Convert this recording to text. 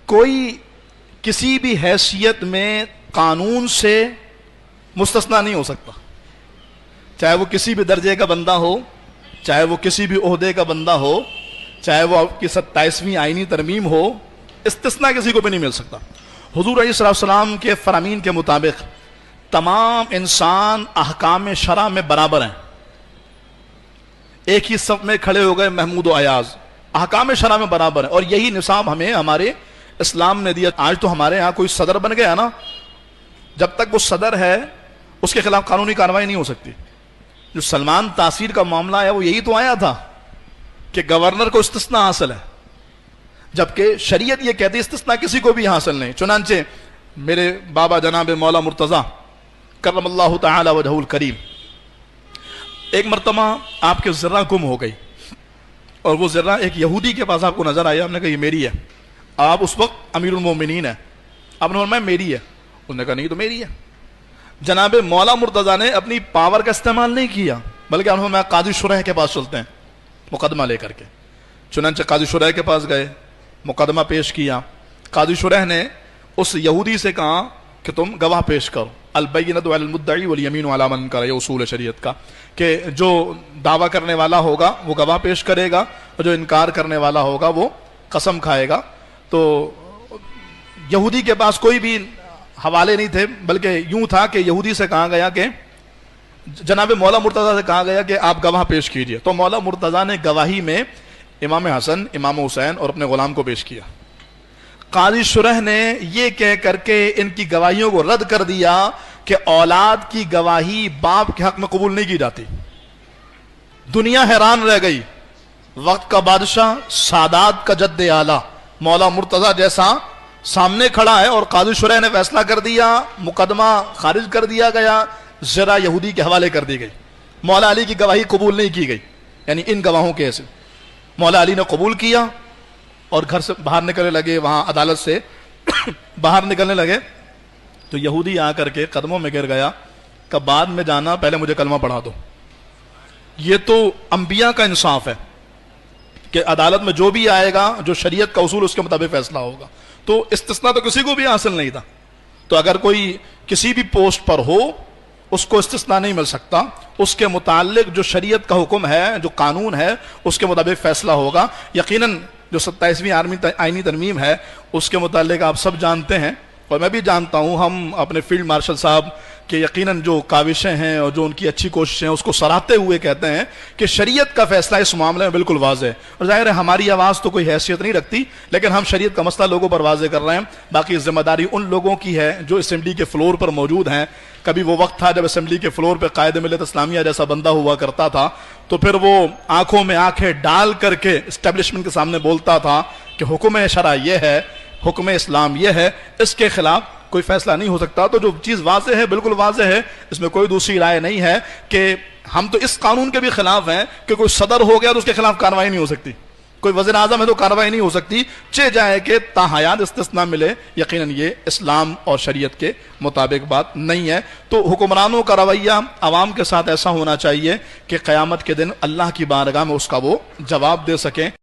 کوئی کسی بھی حیثیت میں قانون سے مستثنا نہیں ہو سکتا، چاہے وہ کسی بھی درجے کا بندہ ہو، چاہے وہ کسی بھی عہدے کا بندہ ہو، چاہے وہ آپ کی 27ویں آئینی ترمیم ہو، استثناء کسی کو بھی نہیں مل سکتا۔ حضور علیہ السلام کے فرامین کے مطابق تمام انسان احکام شرع میں برابر ہیں، ایک ہی صف میں کھڑے ہو گئے محمود و ایاز، احکام شرع میں برابر ہیں، اور یہی نصاب ہمیں ہمارے اسلام نے دیا۔ آج تو ہمارے ہاں کوئی صدر بن گیا نا، جب تک وہ صدر ہے اس کے خلاف قانونی کارروائی نہیں ہو سکتی۔ جو سلمان تاثیر کا معاملہ ہے وہ یہی تو آیا تھا کہ گورنر کو استثناء حاصل ہے، جبکہ شریعت یہ کہتی ہے استثناء کسی کو بھی حاصل نہیں۔ چنانچہ میرے بابا جناب مولا مرتضیٰ کرم اللہ تعالی وجہہ الکریم، ایک مرتبہ آپ کے ذرہ گم ہو گئی، اور وہ ذرہ ایک یہودی کے پاس آپ کو نظر آیا۔ آپ نے کہا یہ میری ہے، آپ اس وقت امیر المومنین ہیں، آپ نے فرمایا میری ہے، انہوں نے کہا نہیں تو میری ہے۔ جناب مولا مرتضیٰ نے اپنی پاور کا استعمال نہیں کیا، بلکہ انہوں نے قاضی شرح کے پاس چلتے ہیں مقدمہ لے کر کے۔ چنانچہ قاضی شرح کے پاس گئے، مقدمہ پیش کیا۔ قاضی شرح نے اس یہودی سے کہا کہ تم گواہ پیش کرو، البینۃ علی المدعی والیمین علی من انکر، یہ اصول ہے شریعت کا کہ جو دعویٰ کرنے والا ہوگا وہ گواہ پیش کرے گا، اور جو انکار کرنے والا ہوگا وہ قسم کھائے گا۔ تو یہودی کے پاس کوئی بھی حوالے نہیں تھے، بلکہ یوں تھا کہ یہودی سے کہا گیا کہ جناب مولا مرتضیٰ سے کہا گیا کہ آپ گواہ پیش کیجئے۔ تو مولا مرتضیٰ نے گواہی میں امام حسن، امام حسین اور اپنے غلام کو پیش کیا۔ قاضی شرح نے یہ کہہ کر کے ان کی گواہیوں کو رد کر دیا کہ اولاد کی گواہی باپ کے حق میں قبول نہیں کی جاتی۔ دنیا حیران رہ گئی، وقت کا بادشاہ، سادات کا جد اعلیٰ مولا مرتضیٰ جیسا سامنے کھڑا ہے، اور قاضی شرح نے فیصلہ کر دیا، مقدمہ خارج کر دیا گیا، ذرا یہودی کے حوالے کر دی گئی۔ مولا علی کی گواہی قبول نہیں کی گئی، یعنی ان گواہوں کے ایسے۔ مولا علی نے قبول کیا اور گھر سے باہر نکلنے لگے، وہاں عدالت سے باہر نکلنے لگے تو یہودی آ کر کے قدموں میں گر گیا کہ بعد میں جانا، پہلے مجھے کلمہ پڑھا دو۔ یہ تو انبیاء کا انصاف ہے کہ عدالت میں جو بھی آئے گا، جو شریعت کا اصول اس کے مطابق فیصلہ ہوگا۔ تو استثناء تو کسی کو بھی حاصل نہیں تھا۔ تو اگر کوئی کسی بھی پوسٹ پر ہو اس کو استثناء نہیں مل سکتا، اس کے متعلق جو شریعت کا حکم ہے، جو قانون ہے، اس کے مطابق فیصلہ ہوگا۔ یقیناً جو 27ویں آئینی ترمیم ہے اس کے متعلق آپ سب جانتے ہیں، اور میں بھی جانتا ہوں، ہم اپنے فیلڈ مارشل صاحب کہ یقیناً جو کاوشیں ہیں اور جو ان کی اچھی کوششیں ہیں اس کو سراہتے ہوئے کہتے ہیں کہ شریعت کا فیصلہ اس معاملے میں بالکل واضح ہے، اور ظاہر ہے ہماری آواز تو کوئی حیثیت نہیں رکھتی، لیکن ہم شریعت کا مسئلہ لوگوں پر واضح کر رہے ہیں۔ باقی ذمہ داری ان لوگوں کی ہے جو اسمبلی کے فلور پر موجود ہیں۔ کبھی وہ وقت تھا جب اسمبلی کے فلور پہ قائد ملت اسلامیہ جیسا بندہ ہوا کرتا تھا، تو پھر وہ آنکھوں میں آنکھیں ڈال کر کے اسٹیبلشمنٹ کے سامنے بولتا تھا کہ حکم شرع یہ ہے، حکم اسلام یہ ہے، اس کے خلاف کوئی فیصلہ نہیں ہو سکتا۔ تو جو چیز واضح ہے بالکل واضح ہے، اس میں کوئی دوسری رائے نہیں ہے کہ ہم تو اس قانون کے بھی خلاف ہیں کہ کوئی صدر ہو گیا تو اس کے خلاف کارروائی نہیں ہو سکتی، کوئی وزیر اعظم ہے تو کارروائی نہیں ہو سکتی، چہ جائے کہ تاحیات استثناء ملے۔ یقیناً یہ اسلام اور شریعت کے مطابق بات نہیں ہے۔ تو حکمرانوں کا رویہ عوام کے ساتھ ایسا ہونا چاہیے کہ قیامت کے دن اللہ کی بارگاہ میں اس کا وہ جواب دے سکیں۔